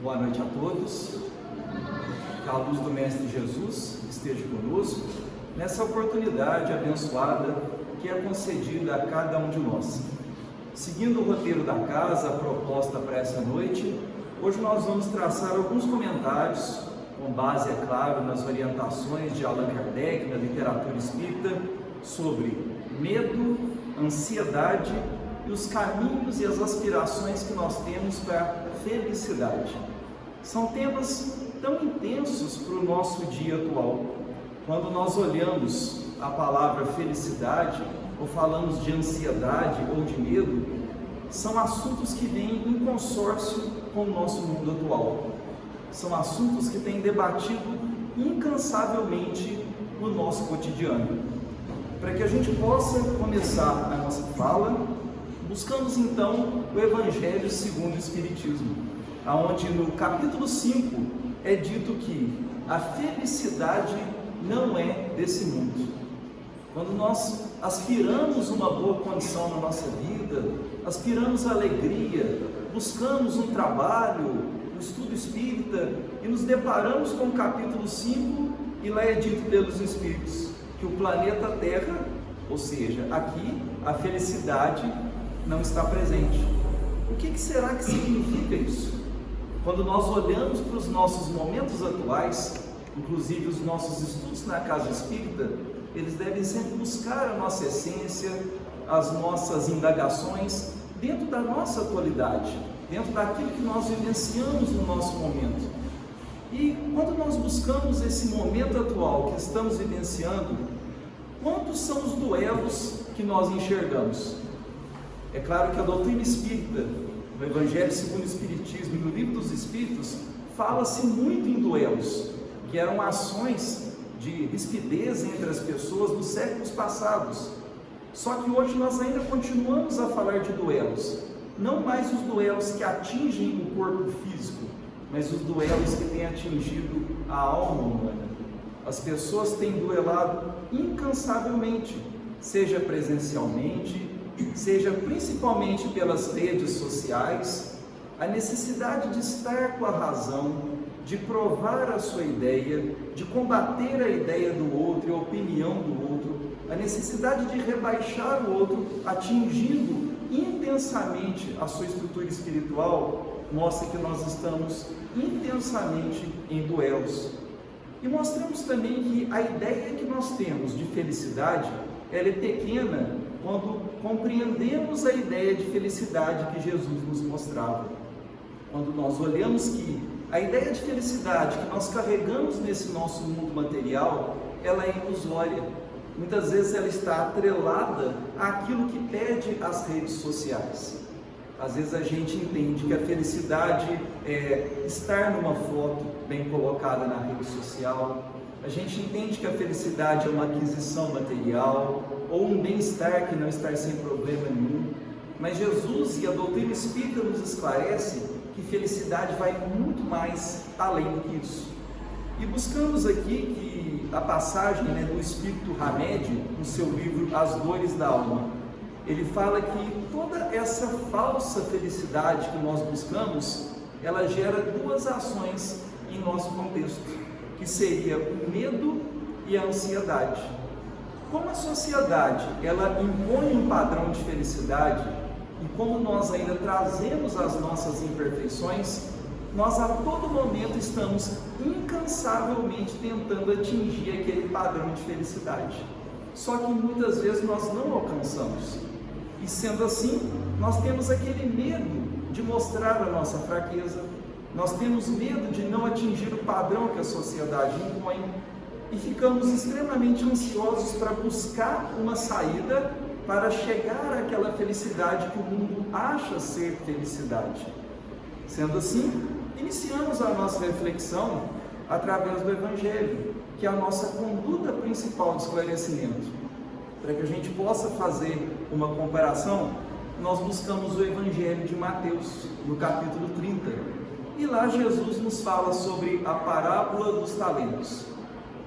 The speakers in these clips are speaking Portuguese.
Boa noite a todos. Que a luz do Mestre Jesus esteja conosco nessa oportunidade abençoada que é concedida a cada um de nós. Seguindo o roteiro da casa, a proposta para essa noite, hoje nós vamos traçar alguns comentários, com base, é claro, nas orientações de Allan Kardec, na literatura espírita, sobre medo, ansiedade e os caminhos e as aspirações que nós temos para a felicidade. São temas tão intensos para o nosso dia atual. Quando nós olhamos a palavra felicidade, ou falamos de ansiedade ou de medo, são assuntos que vêm em consórcio com o nosso mundo atual. São assuntos que têm debatido incansavelmente no nosso cotidiano. Para que a gente possa começar a nossa fala, buscamos então o Evangelho segundo o Espiritismo, onde no capítulo 5 é dito que a felicidade não é desse mundo. Quando nós aspiramos uma boa condição na nossa vida, aspiramos a alegria, buscamos um trabalho, um estudo espírita e nos deparamos com o capítulo 5 e lá é dito pelos Espíritos que o planeta Terra, ou seja, aqui a felicidade não está presente. O que será que significa isso? Quando nós olhamos para os nossos momentos atuais, inclusive os nossos estudos na casa espírita, eles devem sempre buscar a nossa essência, as nossas indagações dentro da nossa atualidade, dentro daquilo que nós vivenciamos no nosso momento. E quando nós buscamos esse momento atual que estamos vivenciando, quantos são os duelos que nós enxergamos? É claro que a doutrina espírita, no Evangelho segundo o Espiritismo e no Livro dos Espíritos, fala-se muito em duelos, que eram ações de rispidez entre as pessoas dos séculos passados. Só que hoje nós ainda continuamos a falar de duelos, não mais os duelos que atingem o corpo físico, mas os duelos que têm atingido a alma humana. As pessoas têm duelado incansavelmente, seja presencialmente, seja principalmente pelas redes sociais, a necessidade de estar com a razão, de provar a sua ideia, de combater a ideia do outro e a opinião do outro, a necessidade de rebaixar o outro, atingindo intensamente a sua estrutura espiritual, mostra que nós estamos intensamente em duelos. E mostramos também que a ideia que nós temos de felicidade, ela é pequena quando compreendemos a ideia de felicidade que Jesus nos mostrava. Quando nós olhamos que a ideia de felicidade que nós carregamos nesse nosso mundo material, ela é ilusória. Muitas vezes ela está atrelada àquilo que pede as redes sociais. Às vezes a gente entende que a felicidade é estar numa foto bem colocada na rede social. A gente entende que a felicidade é uma aquisição material ou um bem-estar que não está sem problema nenhum. Mas Jesus e a doutrina espírita nos esclarece que felicidade vai muito mais além do que isso. E buscamos aqui que a passagem do Espírito Hamed, no seu livro As Dores da Alma, ele fala que toda essa falsa felicidade que nós buscamos, ela gera duas ações em nosso contexto, que seria o medo e a ansiedade. Como a sociedade, ela impõe um padrão de felicidade, e como nós ainda trazemos as nossas imperfeições, nós a todo momento estamos incansavelmente tentando atingir aquele padrão de felicidade. Só que muitas vezes nós não alcançamos. E sendo assim, nós temos aquele medo de mostrar a nossa fraqueza, nós temos medo de não atingir o padrão que a sociedade impõe e ficamos extremamente ansiosos para buscar uma saída para chegar àquela felicidade que o mundo acha ser felicidade. Sendo assim, iniciamos a nossa reflexão através do Evangelho, que é a nossa conduta principal de esclarecimento. Para que a gente possa fazer uma comparação, nós buscamos o Evangelho de Mateus, no capítulo 30, e lá Jesus nos fala sobre a parábola dos talentos.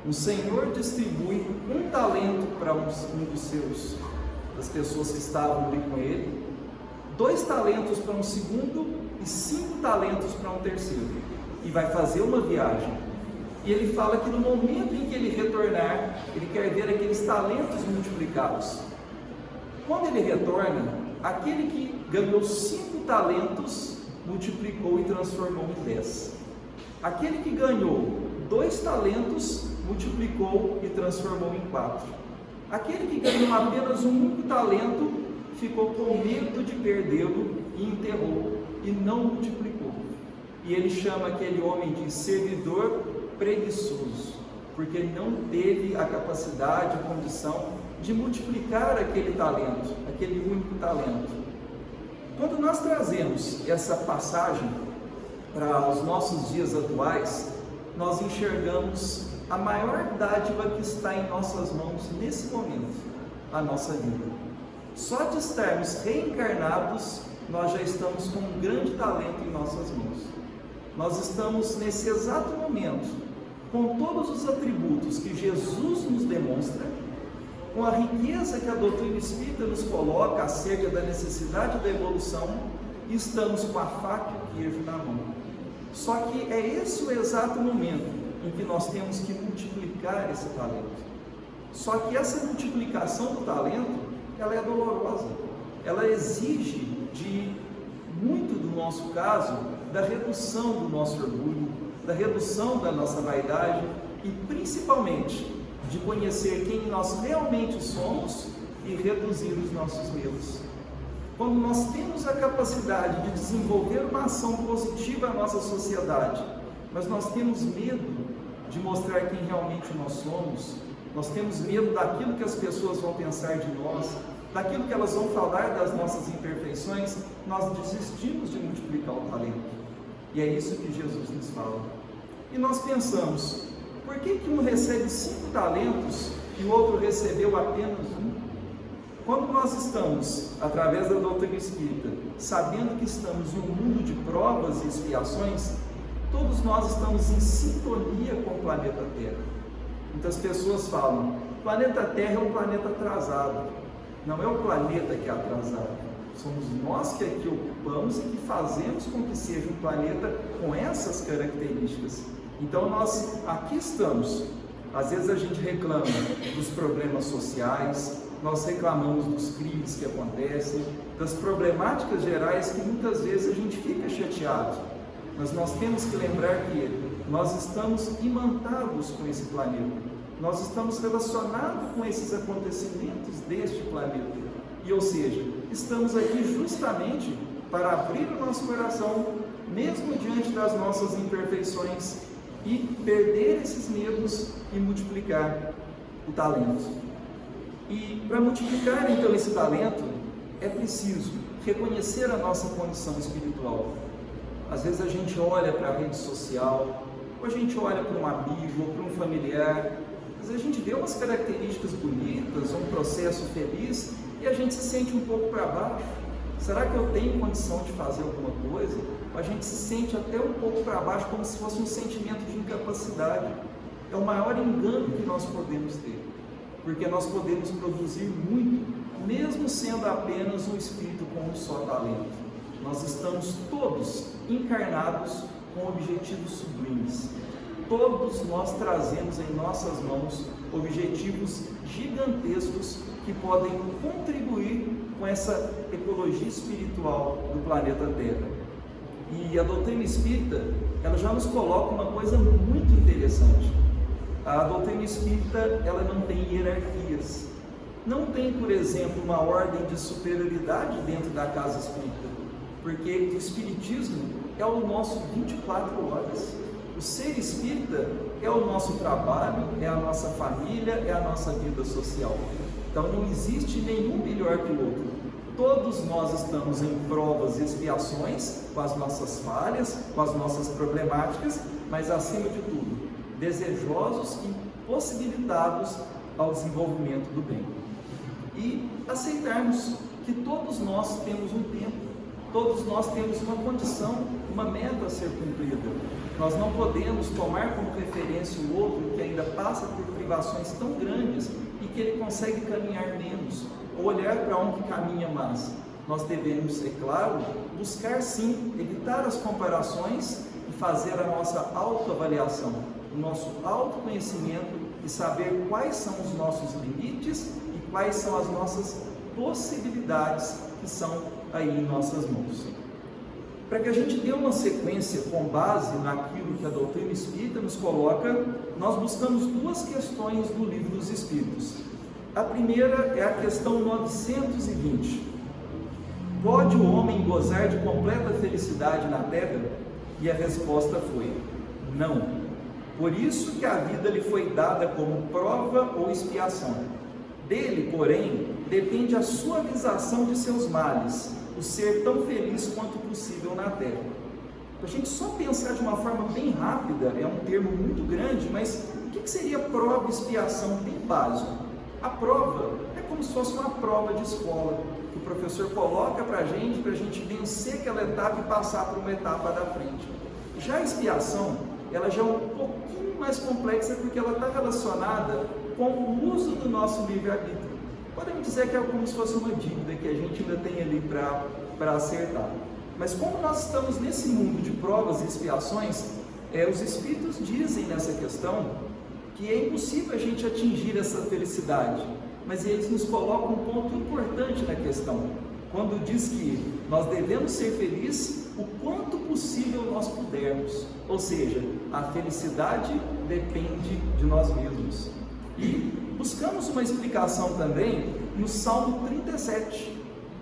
Um senhor distribui um talento para um das pessoas que estavam ali com ele, 2 talentos para um segundo e 5 talentos para um terceiro, e vai fazer uma viagem. E ele fala que no momento em que ele retornar, ele quer ver aqueles talentos multiplicados. Quando ele retorna, aquele que ganhou 5 talentos multiplicou e transformou em 10. Aquele que ganhou 2 talentos multiplicou e transformou em 4. Aquele que ganhou apenas um único talento ficou com medo de perdê-lo e enterrou e não multiplicou. E ele chama aquele homem de servidor preguiçoso, porque ele não teve a capacidade, a condição de multiplicar aquele talento, aquele único talento. Quando nós trazemos essa passagem para os nossos dias atuais, nós enxergamos a maior dádiva que está em nossas mãos nesse momento, a nossa vida. Só de estarmos reencarnados, nós já estamos com um grande talento em nossas mãos. Nós estamos nesse exato momento, com todos os atributos que Jesus nos demonstra, com a riqueza que a doutrina espírita nos coloca acerca da necessidade da evolução, e estamos com a faca e o queijo na mão. Só que é esse o exato momento em que nós temos que multiplicar esse talento. Só que essa multiplicação do talento, ela é dolorosa. Ela exige de muito do nosso caso, da redução do nosso orgulho, da redução da nossa vaidade e principalmente de conhecer quem nós realmente somos e reduzir os nossos medos. Quando nós temos a capacidade de desenvolver uma ação positiva à nossa sociedade, mas nós temos medo de mostrar quem realmente nós somos, nós temos medo daquilo que as pessoas vão pensar de nós, daquilo que elas vão falar das nossas imperfeições, nós desistimos de multiplicar o talento. E é isso que Jesus nos fala. E nós pensamos, por que um recebe 5 talentos e o outro recebeu apenas 1? Quando nós estamos, através da doutrina espírita, sabendo que estamos em um mundo de provas e expiações, todos nós estamos em sintonia com o planeta Terra. Muitas pessoas falam, o planeta Terra é um planeta atrasado. Não é o planeta que é atrasado, somos nós que aqui ocupamos e que fazemos com que seja um planeta com essas características. Então nós aqui estamos, às vezes a gente reclama dos problemas sociais, nós reclamamos dos crimes que acontecem, das problemáticas gerais que muitas vezes a gente fica chateado, mas nós temos que lembrar que nós estamos imantados com esse planeta. Nós estamos relacionados com esses acontecimentos deste planeta. E, ou seja, estamos aqui justamente para abrir o nosso coração, mesmo diante das nossas imperfeições, e perder esses medos e multiplicar o talento. E para multiplicar então esse talento, é preciso reconhecer a nossa condição espiritual. Às vezes a gente olha para a rede social, ou a gente olha para um amigo, ou para um familiar, às vezes a gente vê umas características bonitas, um processo feliz, e a gente se sente um pouco para baixo. Será que eu tenho condição de fazer alguma coisa? A gente se sente até um pouco para baixo, como se fosse um sentimento de incapacidade. É o maior engano que nós podemos ter, porque nós podemos produzir muito, mesmo sendo apenas um espírito com um só talento. Nós estamos todos encarnados com objetivos sublimes. Todos nós trazemos em nossas mãos objetivos gigantescos que podem contribuir com essa ecologia espiritual do planeta Terra. E a doutrina espírita, ela já nos coloca uma coisa muito interessante. A doutrina espírita, ela não tem hierarquias. Não tem, por exemplo, uma ordem de superioridade dentro da casa espírita, porque o espiritismo é o nosso 24 horas. O ser espírita é o nosso trabalho, é a nossa família, é a nossa vida social. Então não existe nenhum melhor que o outro. Todos nós estamos em provas e expiações, com as nossas falhas, com as nossas problemáticas, mas acima de tudo, desejosos e possibilitados ao desenvolvimento do bem. E aceitarmos que todos nós temos um tempo, todos nós temos uma condição, uma meta a ser cumprida. Nós não podemos tomar como referência o outro que ainda passa por privações tão grandes e que ele consegue caminhar menos, ou olhar para um que caminha mais. nós devemos, é claro, buscar sim, evitar as comparações e fazer a nossa autoavaliação, o nosso autoconhecimento e saber quais são os nossos limites e quais são as nossas possibilidades que são aí em nossas mãos. Para que a gente dê uma sequência com base naquilo que a doutrina espírita nos coloca, nós buscamos duas questões do Livro dos Espíritos. A primeira é a questão 920. Pode o homem gozar de completa felicidade na terra? E a resposta foi: não. Por isso que a vida lhe foi dada como prova ou expiação. Dele, porém, depende a suavização de seus males, o ser tão feliz quanto possível na terra. A gente só pensar de uma forma bem rápida, é um termo muito grande, mas o que seria prova e expiação bem básico? A prova é como se fosse uma prova de escola, que o professor coloca para a gente vencer aquela etapa e passar para uma etapa da frente. Já a expiação, ela já é um pouquinho mais complexa, porque ela está relacionada com o uso do nosso livre-arbítrio. Podemos dizer que é como se fosse uma dívida que a gente ainda tem ali para acertar. Mas como nós estamos nesse mundo de provas e expiações, os Espíritos dizem nessa questão que é impossível a gente atingir essa felicidade, mas eles nos colocam um ponto importante na questão, quando diz que nós devemos ser felizes o quanto possível nós pudermos, ou seja, a felicidade depende de nós mesmos. E buscamos uma explicação também no Salmo 37,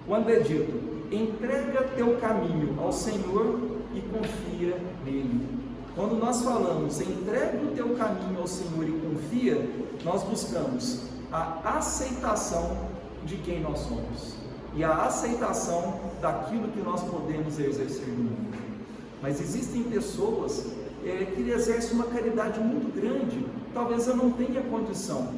quando é dito: entrega teu caminho ao Senhor e confia nele. Quando nós falamos entrega o teu caminho ao Senhor e confia, nós buscamos a aceitação de quem nós somos e a aceitação daquilo que nós podemos exercer no mundo. Mas existem pessoas que exercem uma caridade muito grande, talvez eu não tenha condição,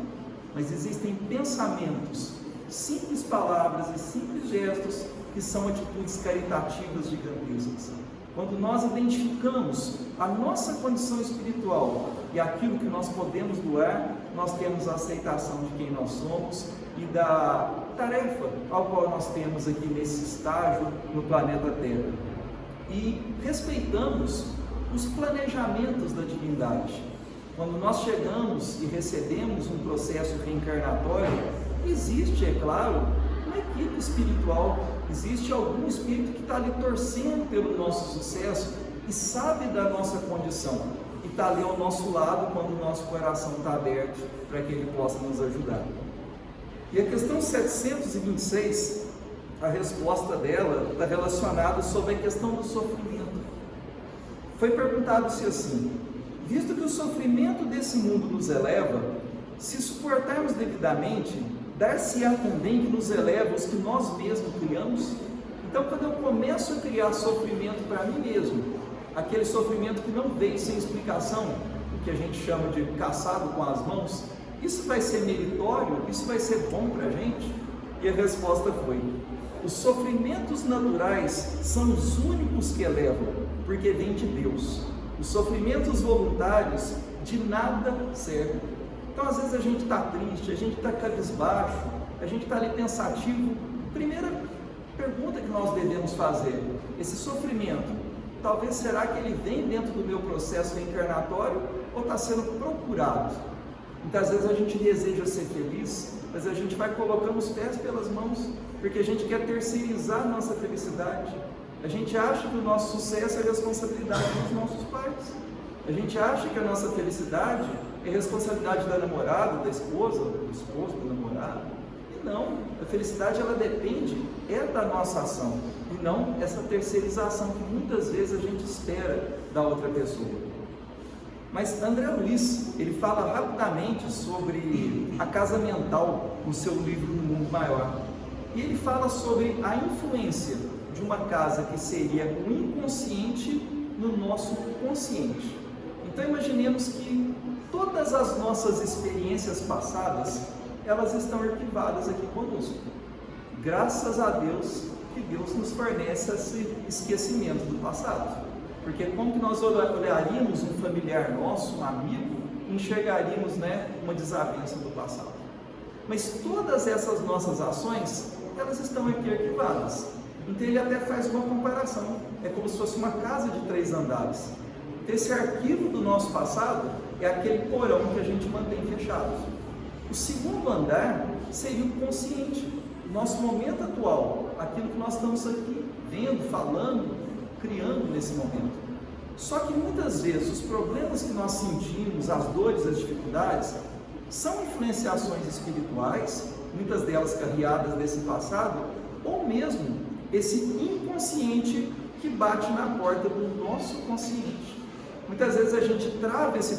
mas existem pensamentos, simples palavras e simples gestos que são atitudes caritativas gigantescas. Quando nós identificamos a nossa condição espiritual e aquilo que nós podemos doar, nós temos a aceitação de quem nós somos e da tarefa ao qual nós temos aqui nesse estágio no planeta Terra. E respeitamos os planejamentos da divindade. Quando nós chegamos e recebemos um processo reencarnatório, existe, é claro, uma equipe espiritual, existe algum espírito que está ali torcendo pelo nosso sucesso e sabe da nossa condição e está ali ao nosso lado quando o nosso coração está aberto para que ele possa nos ajudar. E a questão 726, a resposta dela está relacionada sobre a questão do sofrimento. Foi perguntado-se assim: visto que o sofrimento desse mundo nos eleva, se suportarmos devidamente, dar-se-á também que nos eleva os que nós mesmos criamos? Então, quando eu começo a criar sofrimento para mim mesmo, aquele sofrimento que não veio sem explicação, o que a gente chama de caçado com as mãos, isso vai ser meritório? Isso vai ser bom para a gente? E a resposta foi: os sofrimentos naturais são os únicos que elevam, porque vêm de Deus. Os sofrimentos voluntários de nada servem. Então, às vezes a gente está triste, a gente está cabisbaixo, a gente está ali pensativo. Primeira pergunta que nós devemos fazer: esse sofrimento, talvez será que ele vem dentro do meu processo reencarnatório ou está sendo procurado? Muitas vezes a gente deseja ser feliz, mas a gente vai colocando os pés pelas mãos, porque a gente quer terceirizar a nossa felicidade. A gente acha que o nosso sucesso é responsabilidade dos nossos pais. A gente acha que a nossa felicidade é responsabilidade da namorada, da esposa, do esposo, do namorado. E não, a felicidade ela depende da nossa ação e não essa terceirização que muitas vezes a gente espera da outra pessoa. Mas André Luiz, ele fala rapidamente sobre a casa mental no seu livro No Mundo Maior. E ele fala sobre a influência de uma casa que seria o inconsciente no nosso consciente. Então imaginemos que todas as nossas experiências passadas, elas estão arquivadas aqui conosco. Graças a Deus que Deus nos fornece esse esquecimento do passado. Porque como que nós olharíamos um familiar nosso, um amigo, e enxergaríamos uma desavença do passado? Mas todas essas nossas ações, elas estão aqui arquivadas. Então ele até faz uma comparação, é como se fosse uma casa de 3 andares. Esse arquivo do nosso passado é aquele porão que a gente mantém fechado. O segundo andar seria o consciente, o nosso momento atual, aquilo que nós estamos aqui vendo, falando, criando nesse momento. Só que muitas vezes os problemas que nós sentimos, as dores, as dificuldades, são influenciações espirituais, muitas delas carreadas desse passado, ou mesmo esse inconsciente que bate na porta do nosso consciente. Muitas vezes a gente trava esse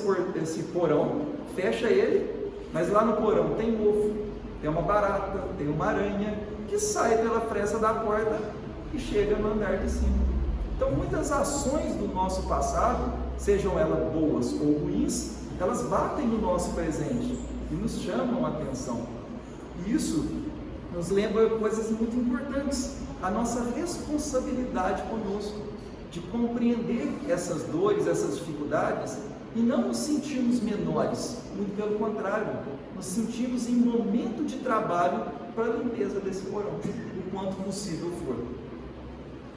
porão, fecha ele, mas lá no porão tem mofo, tem uma barata, tem uma aranha que sai pela fresta da porta e chega no andar de cima. Então muitas ações do nosso passado, sejam elas boas ou ruins, elas batem no nosso presente e nos chamam a atenção. E isso nos lembra coisas muito importantes, a nossa responsabilidade conosco, de compreender essas dores, essas dificuldades e não nos sentirmos menores, muito pelo contrário, nos sentimos em momento de trabalho para a limpeza desse porão, o quanto possível for.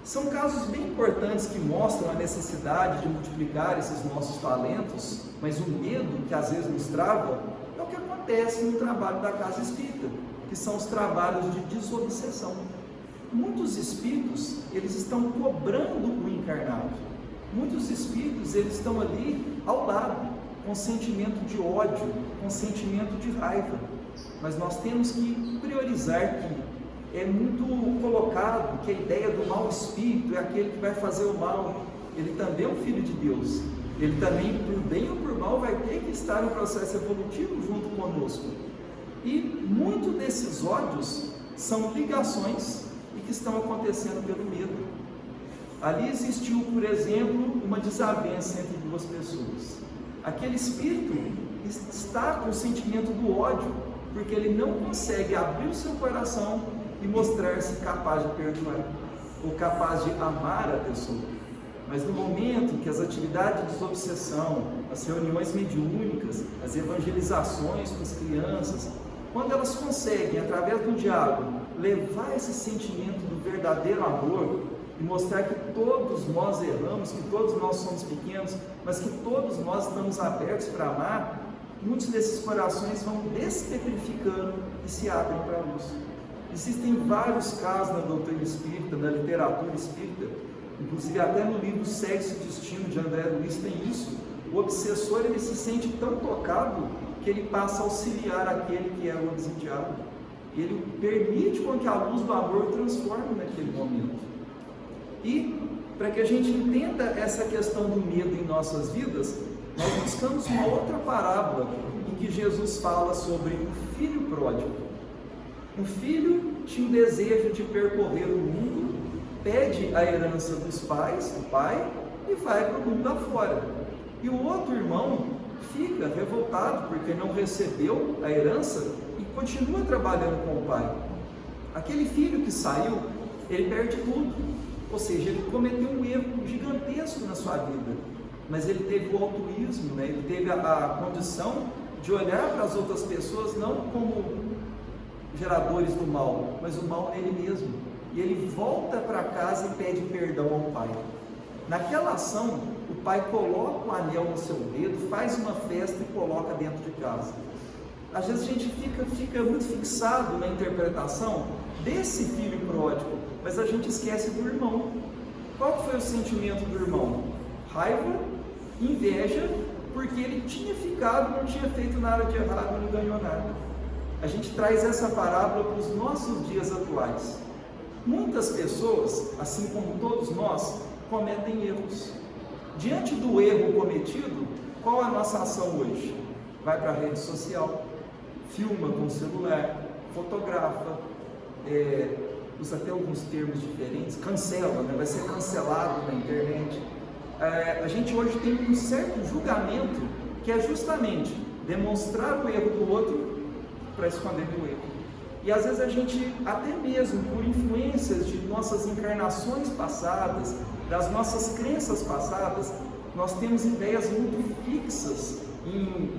São casos bem importantes que mostram a necessidade de multiplicar esses nossos talentos, mas o medo que às vezes nos trava é o que acontece no trabalho da casa espírita, que são os trabalhos de desobsessão. Muitos espíritos, eles estão cobrando o encarnado. Muitos espíritos, eles estão ali ao lado, com sentimento de ódio, com sentimento de raiva. Mas nós temos que priorizar que é muito colocado que a ideia do mau espírito é aquele que vai fazer o mal. Ele também é um filho de Deus. Ele também, por bem ou por mal, vai ter que estar no processo evolutivo junto conosco. E muito desses ódios são ligações e que estão acontecendo pelo medo. Ali existiu, por exemplo, uma desavença entre duas pessoas. Aquele espírito está com o sentimento do ódio, porque ele não consegue abrir o seu coração e mostrar-se capaz de perdoar, ou capaz de amar a pessoa. Mas no momento que as atividades de desobsessão, as reuniões mediúnicas, as evangelizações com as crianças, quando elas conseguem, através do diálogo, levar esse sentimento do verdadeiro amor e mostrar que todos nós erramos, que todos nós somos pequenos, mas que todos nós estamos abertos para amar, muitos desses corações vão despetrificando e se abrem para a luz. Existem vários casos na doutrina espírita, na literatura espírita, inclusive até no livro Sexo e Destino de André Luiz tem isso. O obsessor, ele se sente tão tocado que ele passa a auxiliar aquele que é o obsidiado. Ele permite com que a luz do amor transforme naquele momento. E para que a gente entenda essa questão do medo em nossas vidas, nós buscamos uma outra parábola em que Jesus fala sobre o filho pródigo. Um filho tinha o desejo de percorrer o mundo, pede a herança dos pais, do pai, e vai para o mundo afora. E o outro irmão fica revoltado porque não recebeu a herança e continua trabalhando com o pai. Aquele filho que saiu, ele perde tudo, ou seja, ele cometeu um erro gigantesco na sua vida, mas ele teve o altruísmo, né? Ele teve a condição de olhar para as outras pessoas não como geradores do mal, mas o mal nele mesmo, e ele volta para casa e pede perdão ao pai. Naquela ação, o pai coloca o anel no seu dedo, faz uma festa e coloca dentro de casa. Às vezes a gente fica muito fixado na interpretação desse filho pródigo, mas a gente esquece do irmão. Qual foi o sentimento do irmão? Raiva, inveja, porque ele tinha ficado, não tinha feito nada de errado, não ganhou nada. A gente traz essa parábola para os nossos dias atuais. Muitas pessoas, assim como todos nós, cometem erros. Diante do erro cometido, qual a nossa ação hoje? Vai para a rede social, filma com o celular, fotografa, usa até alguns termos diferentes, cancela, né? Vai ser cancelado na internet. A gente hoje tem um certo julgamento que é justamente demonstrar o erro do outro para esconder o erro. E às vezes a gente, até mesmo por influências de nossas encarnações passadas, das nossas crenças passadas, nós temos ideias muito fixas e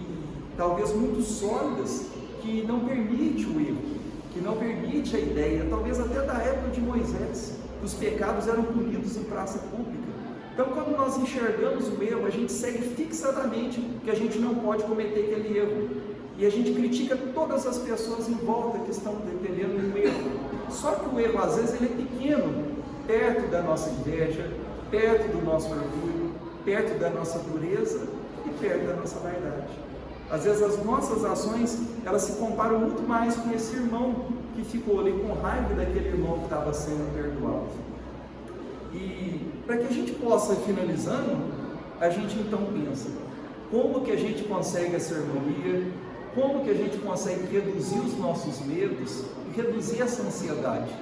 talvez muito sólidas que não permite o erro, que não permite a ideia, talvez até da época de Moisés. que os pecados eram punidos em praça pública. Então, quando nós enxergamos o erro, a gente segue fixadamente que a gente não pode cometer aquele erro. E a gente critica todas as pessoas em volta que estão dependendo do erro. Só que o erro, às vezes, ele é pequeno, perto da nossa inveja, perto do nosso orgulho, perto da nossa dureza e perto da nossa vaidade. Às vezes as nossas ações, elas se comparam muito mais com esse irmão que ficou ali com raiva daquele irmão que estava sendo perdoado. E para que a gente possa ir finalizando, a gente então pensa, como que a gente consegue essa harmonia, como que a gente consegue reduzir os nossos medos e reduzir essa ansiedade?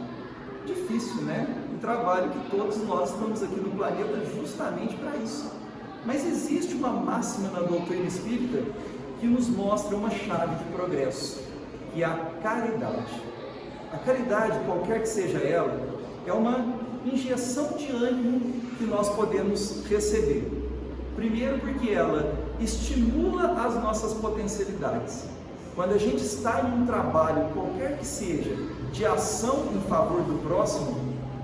Difícil, né? Um trabalho que todos nós estamos aqui no planeta justamente para isso. Mas existe uma máxima na doutrina espírita que nos mostra uma chave de progresso, que é a caridade. A caridade, qualquer que seja ela, é uma injeção de ânimo que nós podemos receber. Primeiro porque ela estimula as nossas potencialidades. Quando a gente está em um trabalho, qualquer que seja, de ação em favor do próximo,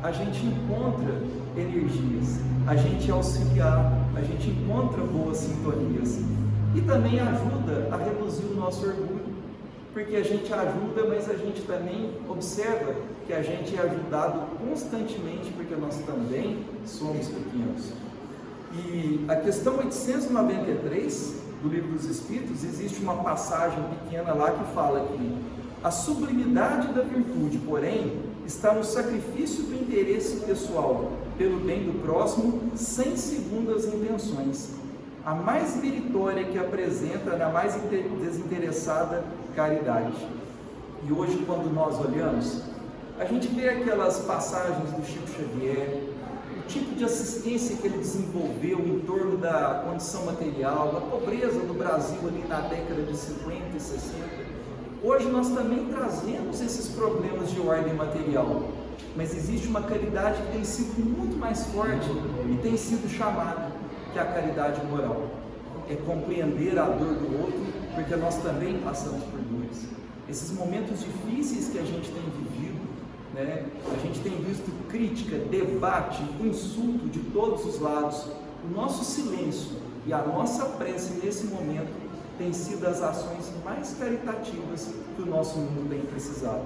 a gente encontra energias, a gente é auxiliar, a gente encontra boas sintonias e também ajuda a reduzir o nosso orgulho, porque a gente ajuda, mas a gente também observa que a gente é ajudado constantemente, porque nós também somos pequenos. E a questão 893 do Livro dos Espíritos, existe uma passagem pequena lá que fala que a sublimidade da virtude, porém, está no sacrifício do interesse pessoal pelo bem do próximo, sem segundas intenções. A mais meritória que apresenta na mais desinteressada caridade. E hoje, quando nós olhamos, a gente vê aquelas passagens do Chico Xavier, o tipo de assistência que ele desenvolveu em torno da condição material, da pobreza do Brasil ali na década de 50 e 60. Hoje nós também trazemos esses problemas de ordem material, mas existe uma caridade que tem sido muito mais forte e tem sido chamada, que é a caridade moral. É compreender a dor do outro, porque nós também passamos por dores. Esses momentos difíceis que a gente tem vivido, né? A gente tem visto crítica, debate, insulto de todos os lados. O nosso silêncio e a nossa prece nesse momento tem sido as ações mais caritativas que o nosso mundo tem precisado.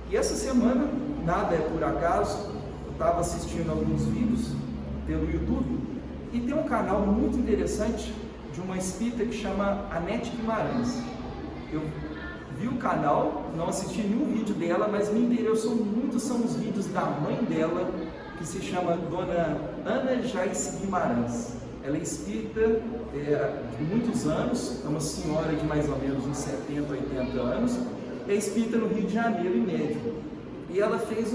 E essa semana, nada é por acaso, eu estava assistindo alguns vídeos pelo YouTube e tem um canal muito interessante de uma espírita que chama Anete Guimarães. Eu vi o canal, não assisti nenhum vídeo dela, mas me interessou muito, são os vídeos da mãe dela, que se chama Dona Ana Jaice Guimarães. Ela é espírita de muitos anos, é uma senhora de mais ou menos uns 70, 80 anos, é espírita no Rio de Janeiro e médico. E ela fez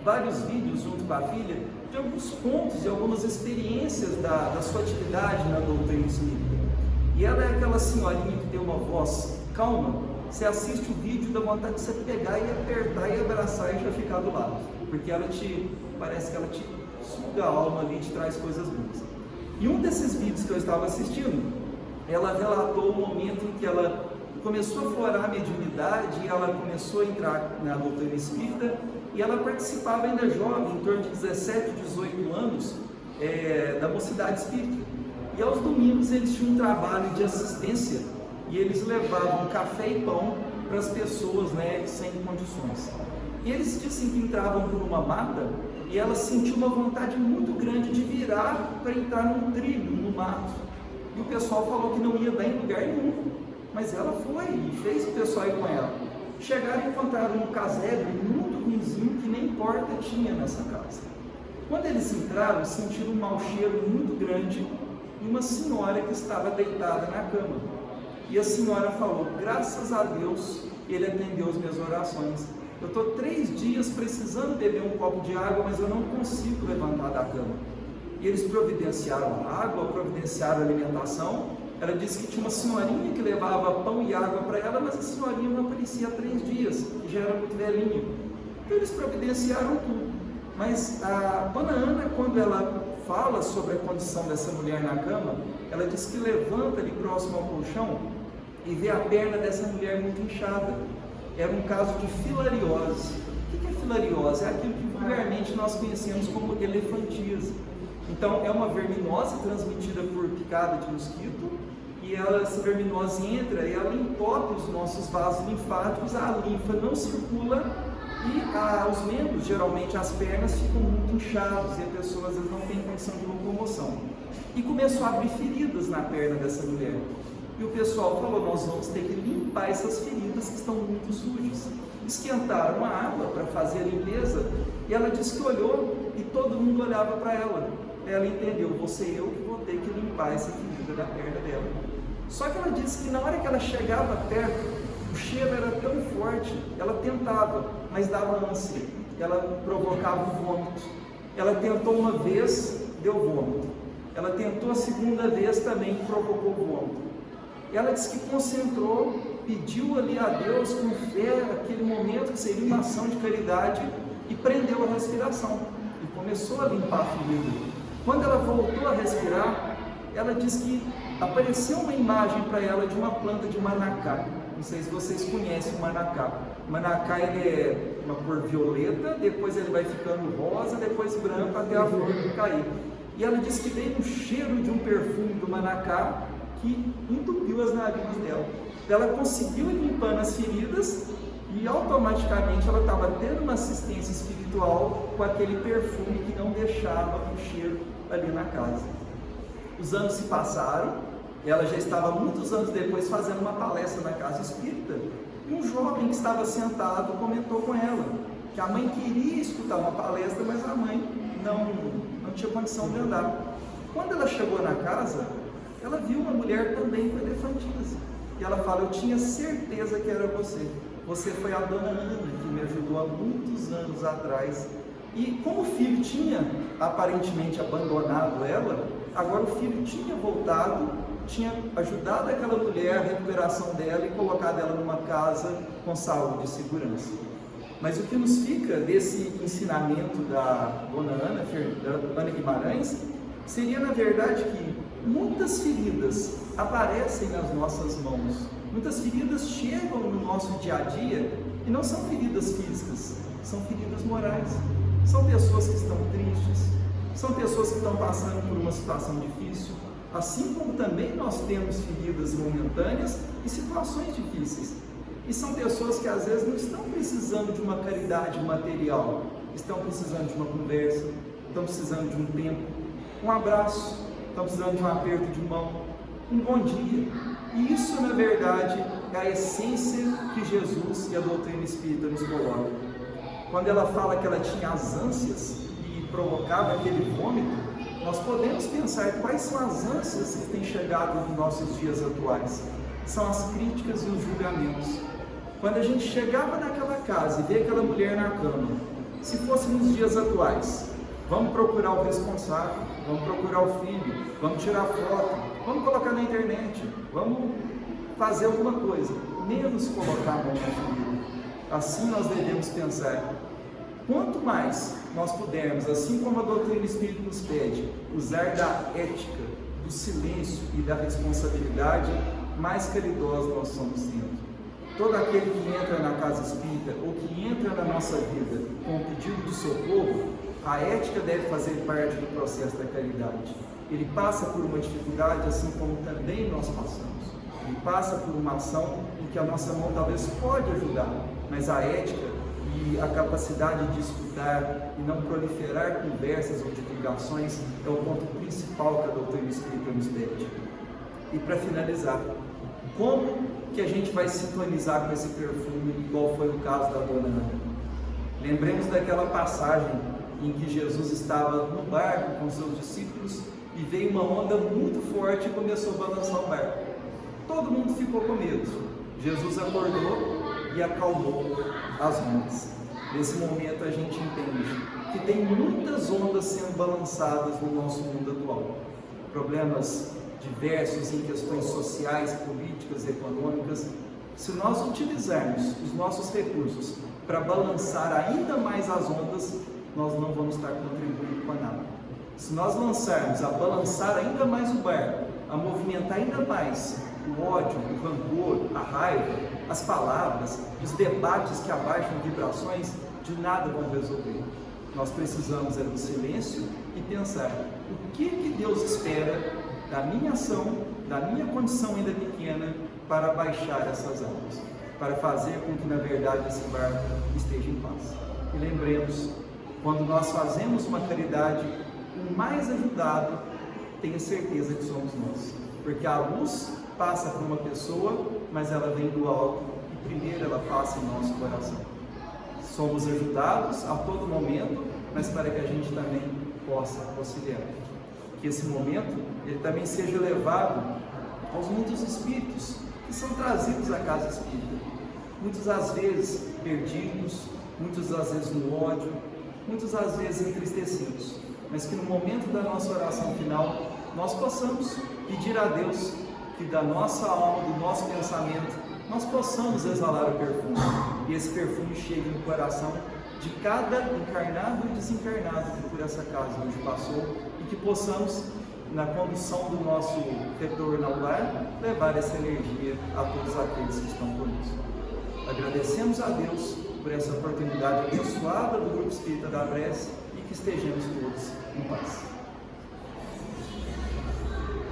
vários vídeos junto com a filha, de alguns contos e algumas experiências da sua atividade na doutrina espírita. E ela é aquela senhorinha que tem uma voz calma. Você assiste o vídeo, dá vontade de você pegar e apertar e abraçar e já ficar do lado, porque parece que ela te suga a alma ali e te traz coisas boas. E um desses vídeos que eu estava assistindo, ela relatou o momento em que ela começou a florar a mediunidade, e ela começou a entrar na doutrina espírita, e ela participava ainda jovem, em torno de 17, 18 anos, da mocidade espírita. E aos domingos eles tinham um trabalho de assistência, e eles levavam café e pão para as pessoas, né, sem condições. E eles dizem que entravam por uma mata, e ela sentiu uma vontade muito grande de virar para entrar num trilho, no mato. E o pessoal falou que não ia dar em lugar nenhum, mas ela foi e fez o pessoal ir com ela. Chegaram e encontraram um casebre muito ruimzinho, que nem porta tinha nessa casa. Quando eles entraram, sentiram um mau cheiro muito grande e uma senhora que estava deitada na cama. E a senhora falou: graças a Deus, ele atendeu as minhas orações. Eu estou 3 dias precisando beber um copo de água, mas eu não consigo levantar da cama. E eles providenciaram água, providenciaram alimentação. Ela disse que tinha uma senhorinha que levava pão e água para ela, mas a senhorinha não aparecia há 3 dias, que já era muito velhinha. Então eles providenciaram tudo. Mas a dona Ana, quando ela fala sobre a condição dessa mulher na cama, ela diz que levanta ali próximo ao colchão e vê a perna dessa mulher muito inchada. Era um caso de filariose. O que é filariose? É aquilo que vulgarmente nós conhecemos como elefantíase. Então, é uma verminose transmitida por picada de mosquito, e essa verminose entra e ela entope os nossos vasos linfáticos, a linfa não circula e os membros, geralmente as pernas, ficam muito inchados e a pessoa às vezes não tem condição de locomoção. E começou a abrir feridas na perna dessa mulher. E o pessoal falou, nós vamos ter que limpar essas feridas que estão muito sujas. Esquentaram a água para fazer a limpeza e ela disse que olhou e todo mundo olhava para ela. Ela entendeu, vou ser eu que vou ter que limpar essa ferida da perna dela. Só que ela disse que na hora que ela chegava perto, o cheiro era tão forte, ela tentava, mas dava ânsia, ela provocava o vômito. Ela tentou uma vez, deu vômito. Ela tentou a segunda vez, também provocou vômito. Ela disse que concentrou, pediu ali a Deus com fé, aquele momento que seria uma ação de caridade, e prendeu a respiração, e começou a limpar a ferida. Quando ela voltou a respirar, ela disse que apareceu uma imagem para ela de uma planta de manacá. Não sei se vocês conhecem o manacá. O manacá ele é uma cor violeta, depois ele vai ficando rosa, depois branco até a flor cair. E ela disse que veio um cheiro de um perfume do manacá que entupiu as narinas dela. Ela conseguiu ir limpando as feridas e automaticamente ela estava tendo uma assistência espiritual com aquele perfume que não deixava o cheiro ali na casa. Os anos se passaram, ela já estava muitos anos depois fazendo uma palestra na casa espírita, e um jovem que estava sentado comentou com ela que a mãe queria escutar uma palestra, mas a mãe não tinha condição de andar. Quando ela chegou na casa, ela viu uma mulher também com elefantíase, e ela fala, eu tinha certeza que era você. Você foi a dona Ana que me ajudou há muitos anos atrás. E como o filho tinha aparentemente abandonado ela, agora o filho tinha voltado, tinha ajudado aquela mulher, a recuperação dela e colocado ela numa casa com saúde e segurança. Mas o que nos fica desse ensinamento da dona Ana, da Ana Guimarães, seria na verdade que muitas feridas aparecem nas nossas mãos, muitas feridas chegam no nosso dia a dia e não são feridas físicas, são feridas morais. São pessoas que estão tristes, são pessoas que estão passando por uma situação difícil, assim como também nós temos feridas momentâneas e situações difíceis. E são pessoas que às vezes não estão precisando de uma caridade material, estão precisando de uma conversa, estão precisando de um tempo, um abraço, estão precisando de um aperto de mão, um bom dia. E isso, na verdade, é a essência que Jesus e a doutrina espírita nos colocam. Quando ela fala que ela tinha as ânsias e provocava aquele vômito, nós podemos pensar quais são as ânsias que têm chegado nos nossos dias atuais. São as críticas e os julgamentos. Quando a gente chegava naquela casa e vê aquela mulher na cama, se fosse nos dias atuais, vamos procurar o responsável, vamos procurar o filho, vamos tirar foto, vamos colocar na internet, vamos fazer alguma coisa, menos colocar a mão na ferida. Assim nós devemos pensar. Quanto mais nós pudermos, assim como a doutrina espírita nos pede, usar da ética, do silêncio e da responsabilidade, mais caridosos nós somos sendo. Todo aquele que entra na casa espírita ou que entra na nossa vida com um pedido de socorro, a ética deve fazer parte do processo da caridade. Ele passa por uma dificuldade, assim como também nós passamos. Ele passa por uma ação em que a nossa mão talvez pode ajudar, mas a ética e a capacidade de escutar e não proliferar conversas ou divulgações é o ponto principal que a doutrina espírita nos pede. E para finalizar, como que a gente vai sintonizar com esse perfume, igual foi o caso da dona Ana? Lembremos daquela passagem em que Jesus estava no barco com seus discípulos e veio uma onda muito forte e começou a balançar o barco. Todo mundo ficou com medo. Jesus acordou e acalmou as ondas. Nesse momento a gente entende que tem muitas ondas sendo balançadas no nosso mundo atual. Problemas diversos em questões sociais, políticas, econômicas. Se nós utilizarmos os nossos recursos para balançar ainda mais as ondas, nós não vamos estar contribuindo com nada. Se nós lançarmos a balançar ainda mais o barco, a movimentar ainda mais o ódio, o rancor, a raiva, as palavras, os debates que abaixam vibrações, de nada vão resolver. Nós precisamos do silêncio e pensar o que Deus espera da minha ação, da minha condição ainda pequena, para baixar essas águas, para fazer com que na verdade esse barco esteja em paz. E lembremos, quando nós fazemos uma caridade, o mais ajudado, tenha certeza que somos nós, porque a luz passa por uma pessoa, mas ela vem do alto e primeiro ela passa em nosso coração. Somos ajudados a todo momento, mas para que a gente também possa auxiliar. Que esse momento ele também seja levado aos muitos espíritos que são trazidos à casa espírita, muitas às vezes perdidos, muitas às vezes no ódio, muitas às vezes entristecidos, mas que no momento da nossa oração final nós possamos pedir a Deus que da nossa alma, do nosso pensamento, nós possamos exalar o perfume, e esse perfume chegue no coração de cada encarnado e desencarnado que por essa casa hoje passou, e que possamos, na condução do nosso retorno ao lar, levar essa energia a todos aqueles que estão conosco. Agradecemos a Deus por essa oportunidade abençoada do Grupo Espírita da Prece, e que estejamos todos em paz.